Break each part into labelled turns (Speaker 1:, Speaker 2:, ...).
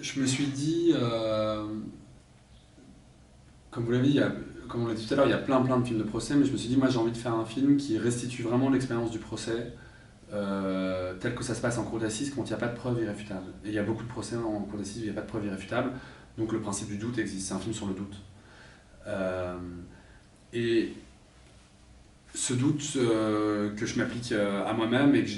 Speaker 1: je me suis dit, comme vous l'avez dit, comme on l'a dit tout à l'heure, il y a plein de films de procès, mais je me suis dit, moi j'ai envie de faire un film qui restitue vraiment l'expérience du procès, tel que ça se passe en cour d'assises quand il n'y a pas de preuves irréfutables. Et il y a beaucoup de procès en cour d'assises où il n'y a pas de preuves irréfutables, donc le principe du doute existe, c'est un film sur le doute. Euh, et ce doute que je m'applique à moi-même et que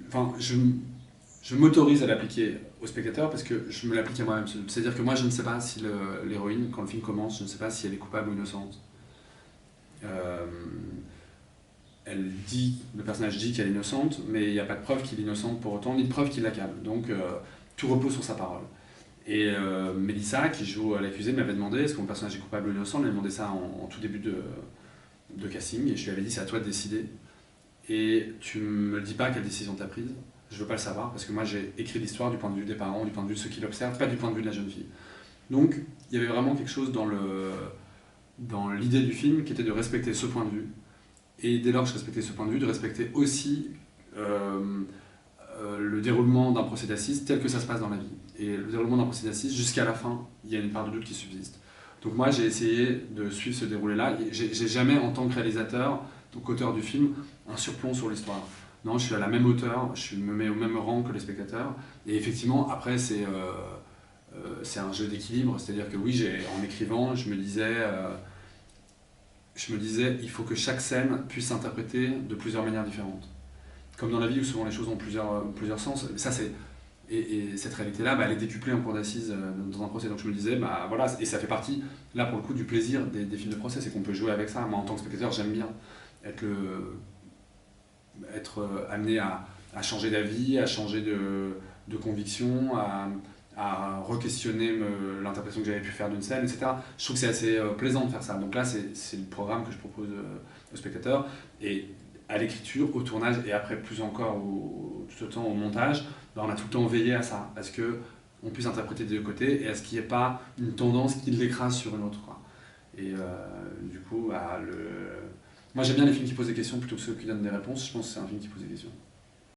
Speaker 1: enfin, je m'autorise à l'appliquer au spectateur parce que je me l'applique à moi-même. C'est-à-dire que moi, je ne sais pas si l'héroïne, quand le film commence, je ne sais pas si elle est coupable ou innocente. Euh, le personnage dit qu'elle est innocente, mais il n'y a pas de preuve qu'il est innocente pour autant, ni de preuve qu'il l'accable. Donc tout repose sur sa parole. Et Mélissa, qui joue l'accusée, m'avait demandé est-ce que mon personnage est coupable ou innocent. Elle m'a demandé ça en tout début de casting, et je lui avais dit c'est à toi de décider. Et tu me dis pas quelle décision tu as prise. Je veux pas le savoir parce que moi j'ai écrit l'histoire du point de vue des parents, du point de vue de ceux qui l'observent, pas du point de vue de la jeune fille. Donc il y avait vraiment quelque chose dans l'idée du film qui était de respecter ce point de vue. Et dès lors que je respectais ce point de vue, de respecter aussi le déroulement d'un procès d'assises tel que ça se passe dans la vie. Et le déroulement d'un procès d'assises, jusqu'à la fin, il y a une part de doute qui subsiste. Donc moi j'ai essayé de suivre ce déroulé-là. J'ai jamais, en tant que réalisateur, donc auteur du film, un surplomb sur l'histoire. Non, je suis à la même hauteur, je me mets au même rang que les spectateurs. Et effectivement, après, c'est un jeu d'équilibre. C'est-à-dire que oui, en écrivant, je me disais, il faut que chaque scène puisse s'interpréter de plusieurs manières différentes. Comme dans la vie où souvent les choses ont plusieurs sens. Ça, et cette réalité-là, bah, elle est décuplée en cours d'assises dans un procès. Donc je me disais, bah, voilà, et ça fait partie, là pour le coup, du plaisir des films de procès, c'est qu'on peut jouer avec ça. Moi, en tant que spectateur, j'aime bien être, être amené à changer d'avis, à changer de conviction, à re-questionner l'interprétation que j'avais pu faire d'une scène, etc. Je trouve que c'est assez plaisant de faire ça. Donc là, c'est le programme que je propose aux spectateurs. Et à l'écriture, au tournage et après plus encore tout autant au montage, ben on a tout le temps veillé à ça, à ce qu'on puisse interpréter des deux côtés et à ce qu'il n'y ait pas une tendance qui l'écrase sur une autre, quoi. Et du coup, bah, moi j'aime bien les films qui posent des questions plutôt que ceux qui donnent des réponses. Je pense que c'est un film qui pose des questions.